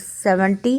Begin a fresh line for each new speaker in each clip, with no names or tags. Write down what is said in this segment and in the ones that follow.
70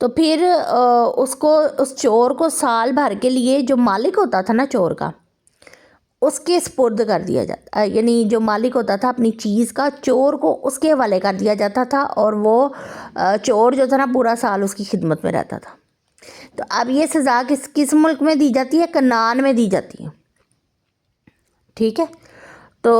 تو پھر اس چور کو سال بھر کے لیے جو مالک ہوتا تھا نا چور کا، اس کے سپرد کر دیا جاتا، یعنی جو مالک ہوتا تھا اپنی چیز کا، چور کو اس کے حوالے کر دیا جاتا تھا، اور وہ چور جو تھا نا پورا سال اس کی خدمت میں رہتا تھا۔ تو اب یہ سزا کس ملک میں دی جاتی ہے؟ کنعان میں دی جاتی ہے، ٹھیک ہے؟ تو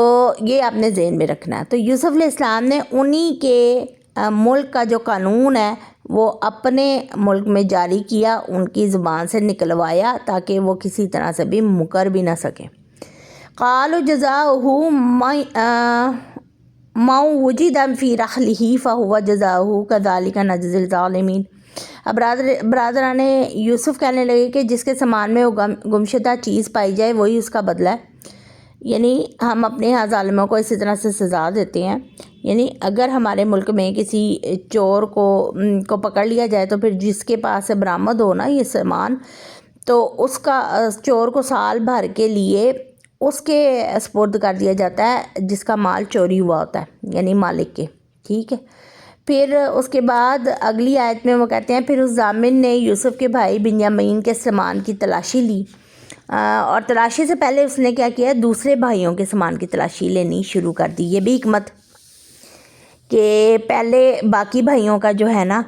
یہ آپ نے ذہن میں رکھنا ہے۔ تو یوسف علیہ السلام نے انہی کے ملک کا جو قانون ہے وہ اپنے ملک میں جاری کیا، ان کی زبان سے نکلوایا تاکہ وہ کسی طرح سے بھی مکر بھی نہ سکیں۔ قالوا جزاؤہ من وجد فی رحلہ فہو جزاؤہ کذالک نجزی الظالمین۔ اب برادران یوسف کہنے لگے کہ جس کے سامان میں وہ گمشدہ چیز پائی جائے وہی اس کا بدلہ ہے، یعنی ہم اپنے یہاں ظالموں کو اسی طرح سے سزا دیتے ہیں۔ یعنی اگر ہمارے ملک میں کسی چور کو پکڑ لیا جائے تو پھر جس کے پاس سے برآمد ہو نا یہ سامان، تو اس کا چور کو سال بھر کے لیے اس کے سپرد کر دیا جاتا ہے جس کا مال چوری ہوا ہوتا ہے، یعنی مالک کے، ٹھیک ہے؟ پھر اس کے بعد اگلی آیت میں وہ کہتے ہیں پھر اس ضامن نے یوسف کے بھائی بنیامین کے سامان کی تلاشی لی، اور تلاشی سے پہلے اس نے کیا کیا؟ دوسرے بھائیوں کے سامان کی تلاشی لینی شروع کر دی۔ یہ بھی حکمت کہ پہلے باقی بھائیوں کا جو ہے نا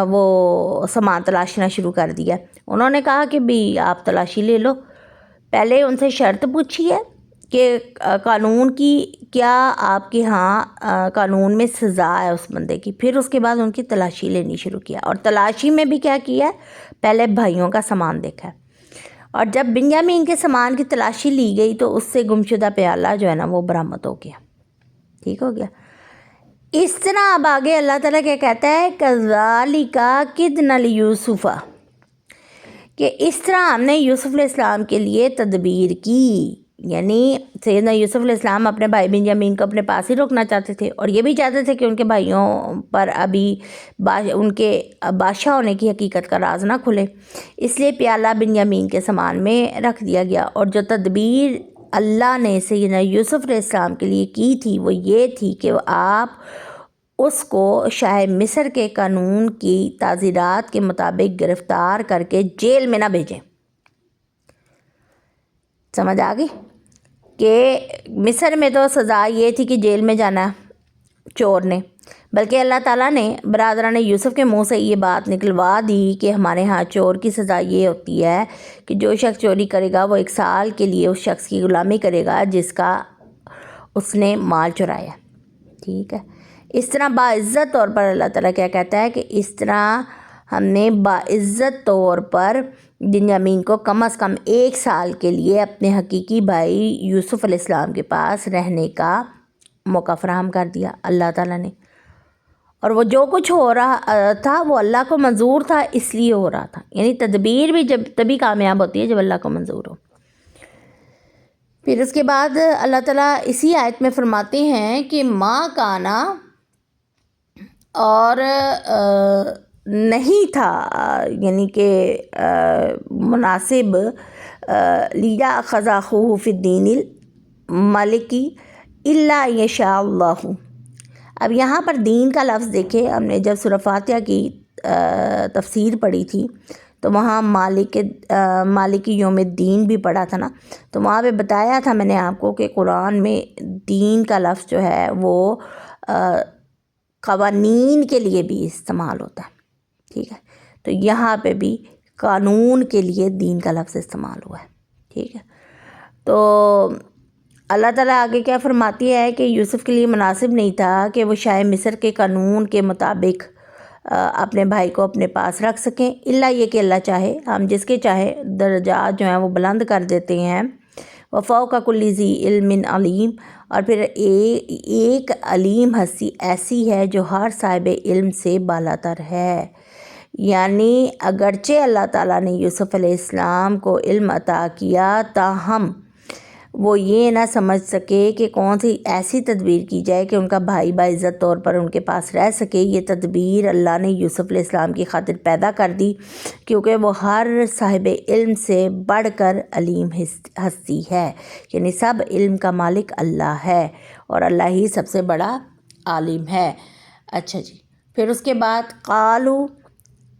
وہ سامان تلاشنا شروع کر دیا۔ انہوں نے کہا کہ بھی آپ تلاشی لے لو، پہلے ان سے شرط پوچھی ہے کہ قانون کی کیا آپ کے ہاں قانون میں سزا ہے اس بندے کی، پھر اس کے بعد ان کی تلاشی لینی شروع کیا، اور تلاشی میں بھی کیا کیا ہے؟ پہلے بھائیوں کا سامان دیکھا ہے، اور جب بنیامین کے سامان کی تلاشی لی گئی تو اس سے گمشدہ پیالہ جو ہے نا وہ برآمد ہو گیا، ٹھیک ہو گیا۔ اس طرح اب آگے اللہ تعالیٰ کیا کہتا ہے؟ کذالک کدنا لیوسف، کہ اس طرح ہم نے یوسف علیہ السلام کے لیے تدبیر کی، یعنی سیدنا یوسف علیہ السلام اپنے بھائی بنیامین کو اپنے پاس ہی روکنا چاہتے تھے، اور یہ بھی چاہتے تھے کہ ان کے بھائیوں پر ابھی ان کے بادشاہ ہونے کی حقیقت کا راز نہ کھلے، اس لیے پیالہ بنیامین کے سامان میں رکھ دیا گیا۔ اور جو تدبیر اللہ نے سیدنا یوسف علیہ السلام کے لیے کی تھی وہ یہ تھی کہ آپ اس کو شاہ مصر کے قانون کی تعزیرات کے مطابق گرفتار کر کے جیل میں نہ بھیجیں۔ سمجھ آ گئی کہ مصر میں تو سزا یہ تھی کہ جیل میں جانا چور نے، بلکہ اللہ تعالیٰ نے برادران یوسف کے منہ سے یہ بات نکلوا دی کہ ہمارے ہاں چور کی سزا یہ ہوتی ہے کہ جو شخص چوری کرے گا وہ 1 سال کے لیے اس شخص کی غلامی کرے گا جس کا اس نے مال چرایا، ٹھیک ہے؟ اس طرح باعزت طور پر اللہ تعالیٰ کیا کہتا ہے کہ اس طرح ہم نے باعزت طور پر بنیامین کو کم از کم 1 سال کے لیے اپنے حقیقی بھائی یوسف علیہ السلام کے پاس رہنے کا موقع فراہم کر دیا اللہ تعالیٰ نے، اور وہ جو کچھ ہو رہا تھا وہ اللہ کو منظور تھا اس لیے ہو رہا تھا، یعنی تدبیر بھی تبھی کامیاب ہوتی ہے جب اللہ کو منظور ہو۔ پھر اس کے بعد اللہ تعالیٰ اسی آیت میں فرماتے ہیں کہ ماں کانا، اور نہیں تھا یعنی کہ مناسب لیا خزا خوہ فی الدین الملکی الا یشاء اللہ۔ اب یہاں پر دین کا لفظ دیکھیں، ہم نے جب سورہ فاتحہ کی تفسیر پڑھی تھی تو وہاں مالک یوم الدین بھی پڑھا تھا نا، تو وہاں پہ بتایا تھا میں نے آپ کو کہ قرآن میں دین کا لفظ جو ہے وہ قوانین کے لیے بھی استعمال ہوتا ہے، ٹھیک ہے؟ تو یہاں پہ بھی قانون کے لیے دین کا لفظ استعمال ہوا ہے، ٹھیک ہے؟ تو اللہ تعالیٰ آگے کیا فرماتی ہے کہ یوسف کے لیے مناسب نہیں تھا کہ وہ شاہ مصر کے قانون کے مطابق اپنے بھائی کو اپنے پاس رکھ سکیں، الا یہ کہ اللہ چاہے ہم جس کے چاہے درجات جو ہیں وہ بلند کر دیتے ہیں۔ وفوق کل ذی علم علیم، اور پھر ایک علیم ہستی ایسی ہے جو ہر صاحب علم سے بالاتر ہے، یعنی اگرچہ اللہ تعالیٰ نے یوسف علیہ السلام کو علم عطا کیا تاہم وہ یہ نہ سمجھ سکے کہ کون سی ایسی تدبیر کی جائے کہ ان کا بھائی باعزت طور پر ان کے پاس رہ سکے۔ یہ تدبیر اللہ نے یوسف علیہ السلام کی خاطر پیدا کر دی کیونکہ وہ ہر صاحب علم سے بڑھ کر علیم ہستی ہے، یعنی سب علم کا مالک اللہ ہے اور اللہ ہی سب سے بڑا عالم ہے۔ اچھا جی، پھر اس کے بعد قالو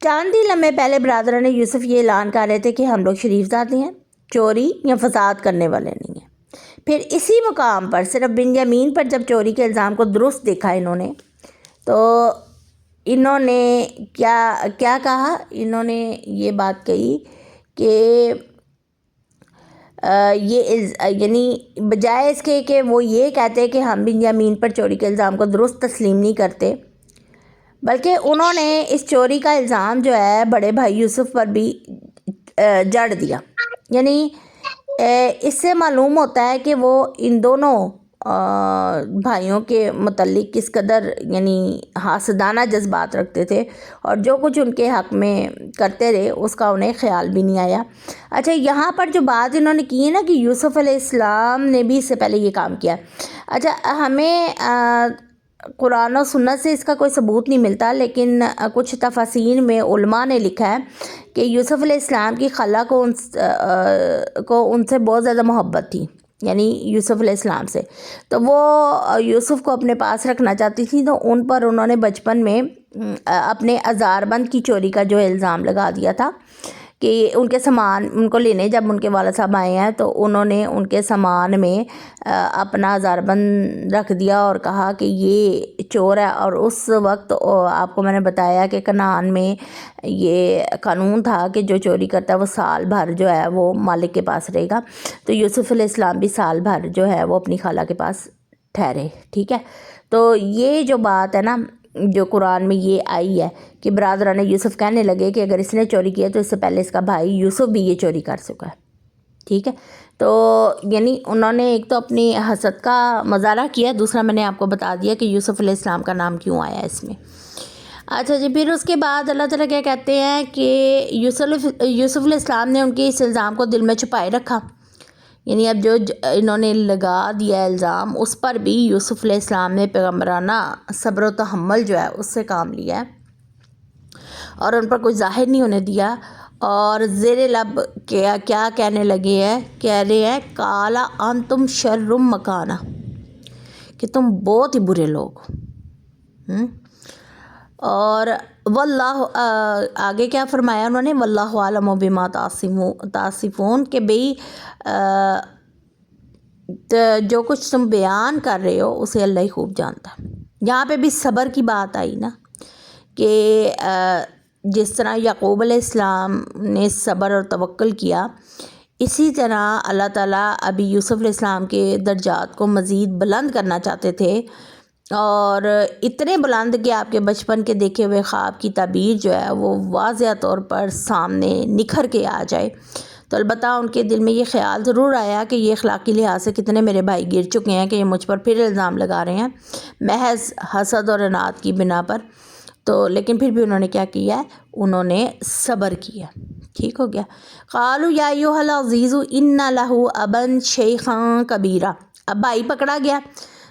چاند ہی لمحے پہلے برادران یوسف یہ اعلان کر رہے تھے کہ ہم لوگ شریف ذاتی ہیں، چوری یا فساد کرنے والے نہیں ہیں۔ پھر اسی مقام پر صرف بنیامین پر جب چوری کے الزام کو درست دیکھا انہوں نے تو انہوں نے کیا کہا، انہوں نے یہ بات کہی کہ یعنی بجائے اس کے کہ وہ یہ کہتے کہ ہم بنیامین پر چوری کے الزام کو درست تسلیم نہیں کرتے، بلکہ انہوں نے اس چوری کا الزام جو ہے بڑے بھائی یوسف پر بھی جڑ دیا۔ یعنی اس سے معلوم ہوتا ہے کہ وہ ان دونوں بھائیوں کے متعلق کس قدر یعنی حاسدانہ جذبات رکھتے تھے، اور جو کچھ ان کے حق میں کرتے رہے اس کا انہیں خیال بھی نہیں آیا۔ اچھا، یہاں پر جو بات انہوں نے کی ہے نا کہ یوسف علیہ السلام نے بھی اس سے پہلے یہ کام کیا، اچھا ہمیں قرآن و سنت سے اس کا کوئی ثبوت نہیں ملتا، لیکن کچھ تفاسیر میں علماء نے لکھا ہے کہ یوسف علیہ السلام کی خالہ کو ان سے بہت زیادہ محبت تھی، یعنی یوسف علیہ السلام سے، تو وہ یوسف کو اپنے پاس رکھنا چاہتی تھی، تو ان پر انہوں نے بچپن میں اپنے ازاربند کی چوری کا جو الزام لگا دیا تھا کہ ان کے سامان ان کو لینے جب ان کے والد صاحب آئے ہیں تو انہوں نے ان کے سامان میں اپنا ہزاربند رکھ دیا اور کہا کہ یہ چور ہے۔ اور اس وقت آپ کو میں نے بتایا کہ کنعان میں یہ قانون تھا کہ جو چوری کرتا ہے وہ سال بھر جو ہے وہ مالک کے پاس رہے گا، تو یوسف علیہ السلام بھی سال بھر جو ہے وہ اپنی خالہ کے پاس ٹھہرے، ٹھیک ہے۔ تو یہ جو بات ہے نا جو قرآن میں یہ آئی ہے کہ برادران یوسف کہنے لگے کہ اگر اس نے چوری کیا تو اس سے پہلے اس کا بھائی یوسف بھی یہ چوری کر چکا ہے، ٹھیک ہے۔ تو یعنی انہوں نے ایک تو اپنی حسد کا مظاہرہ کیا، دوسرا میں نے آپ کو بتا دیا کہ یوسف علیہ السلام کا نام کیوں آیا اس میں۔ اچھا جی، پھر اس کے بعد اللہ تعالیٰ کیا کہتے ہیں کہ یوسف علیہ السلام نے ان کے اس الزام کو دل میں چھپائے رکھا، یعنی اب جو انہوں نے لگا دیا الزام اس پر بھی یوسف علیہ السلام نے پیغمبرانہ صبر و تحمل جو ہے اس سے کام لیا ہے اور ان پر کوئی ظاہر نہیں ہونے دیا، اور زیر لب کیا کہنے لگے ہیں، کہہ رہے ہیں کالا انتم شر مکانہ، کہ تم بہت ہی برے لوگ ہو۔ اور واللہ آگے کیا فرمایا انہوں نے، واللہ عالم بما تصفون، کہ بھئی جو کچھ تم بیان کر رہے ہو اسے اللہ ہی خوب جانتا ہے۔ یہاں پہ بھی صبر کی بات آئی نا کہ جس طرح یعقوب علیہ السلام نے صبر اور توکل کیا، اسی طرح اللہ تعالیٰ ابھی یوسف علیہ السلام کے درجات کو مزید بلند کرنا چاہتے تھے، اور اتنے بلند کہ آپ کے بچپن کے دیکھے ہوئے خواب کی تعبیر جو ہے وہ واضح طور پر سامنے نکھر کے آ جائے۔ تو البتہ ان کے دل میں یہ خیال ضرور آیا کہ یہ اخلاقی لحاظ سے کتنے میرے بھائی گر چکے ہیں کہ یہ مجھ پر پھر الزام لگا رہے ہیں محض حسد اور اناد کی بنا پر۔ تو لیکن پھر بھی انہوں نے کیا کیا ہے، انہوں نے صبر کیا، ٹھیک ہو گیا۔ قالوا یا ایھا العزیز ان لہ ابا شیخا کبیرا، اب بھائی پکڑا گیا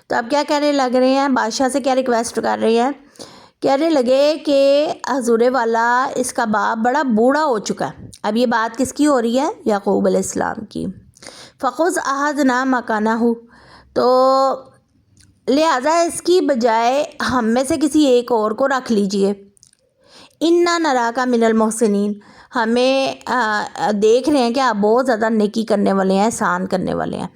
تو اب کیا کہنے لگ رہے ہیں، بادشاہ سے کیا ریکویسٹ کر رہے ہیں، کہنے لگے کہ حضور والا اس کا باپ بڑا بوڑھا ہو چکا ہے۔ اب یہ بات کس کی ہو رہی ہے، یعقوب علیہ السلام کی۔ فخذ احدنا مکانہ، تو لہٰذا اس کی بجائے ہم میں سے کسی ایک اور کو رکھ لیجئے، انا نراک من المحسنین، ہمیں دیکھ رہے ہیں کہ آپ بہت زیادہ نیکی کرنے والے ہیں، احسان کرنے والے ہیں۔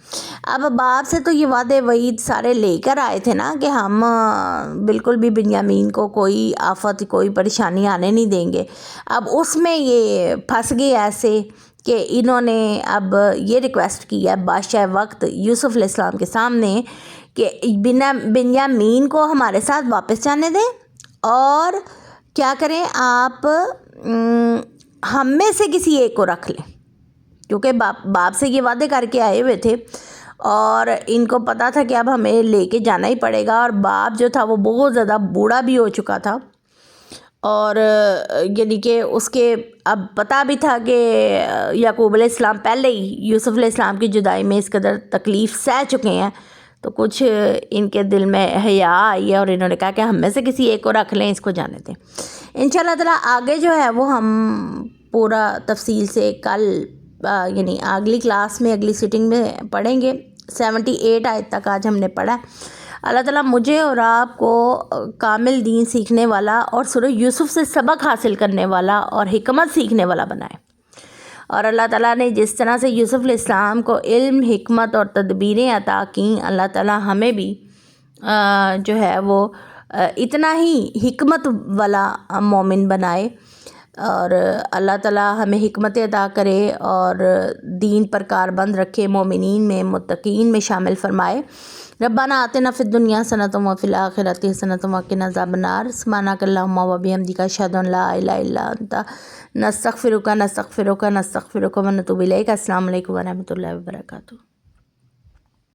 اب باپ سے تو یہ وعدے وعید سارے لے کر آئے تھے نا کہ ہم بالکل بھی بنیامین کو کوئی آفت کوئی پریشانی آنے نہیں دیں گے، اب اس میں یہ پھنس گئے ایسے کہ انہوں نے اب یہ ریکویسٹ کی ہے بادشاہ وقت یوسف علیہ السلام کے سامنے کہ بنیامین کو ہمارے ساتھ واپس جانے دیں، اور کیا کریں آپ ہم میں سے کسی ایک کو رکھ لیں، کیونکہ باپ سے یہ وعدے کر کے آئے ہوئے تھے اور ان کو پتہ تھا کہ اب ہمیں لے کے جانا ہی پڑے گا، اور باپ جو تھا وہ بہت زیادہ بوڑھا بھی ہو چکا تھا، اور یعنی کہ اس کے اب پتہ بھی تھا کہ یعقوب علیہ السلام پہلے ہی یوسف علیہ السلام کی جدائی میں اس قدر تکلیف سہ چکے ہیں، تو کچھ ان کے دل میں حیا آئی ہے اور انہوں نے کہا کہ ہم میں سے کسی ایک کو رکھ لیں، اس کو جانے دیں۔ انشاءاللہ تعالیٰ آگے جو ہے وہ ہم پورا تفصیل سے کل یعنی اگلی کلاس میں اگلی سٹنگ میں پڑھیں گے۔ 78 آیت تک آج ہم نے پڑھا ہے۔ اللہ تعالیٰ مجھے اور آپ کو کامل دین سیکھنے والا اور سورہ یوسف سے سبق حاصل کرنے والا اور حکمت سیکھنے والا بنائے، اور اللہ تعالیٰ نے جس طرح سے یوسف علیہ السلام کو علم، حکمت اور تدبیریں عطا کیں، اللہ تعالیٰ ہمیں بھی جو ہے وہ اتنا ہی حکمت والا مومن بنائے، اور اللہ تعالیٰ ہمیں حکمت عطا کرے اور دین پر کاربند رکھے، مومنین میں، متقین میں شامل فرمائے۔ ربنا آتنا فی الدنیا حسنۃ وفی الآخرۃ حسنۃ وقنا عذاب النار۔ سبحانک اللہم وبحمدک، اشہد ان لا الہ الا انت، نستغفرک ونتوب الیک۔ السلام علیکم ورحمۃ اللہ وبرکاتہ۔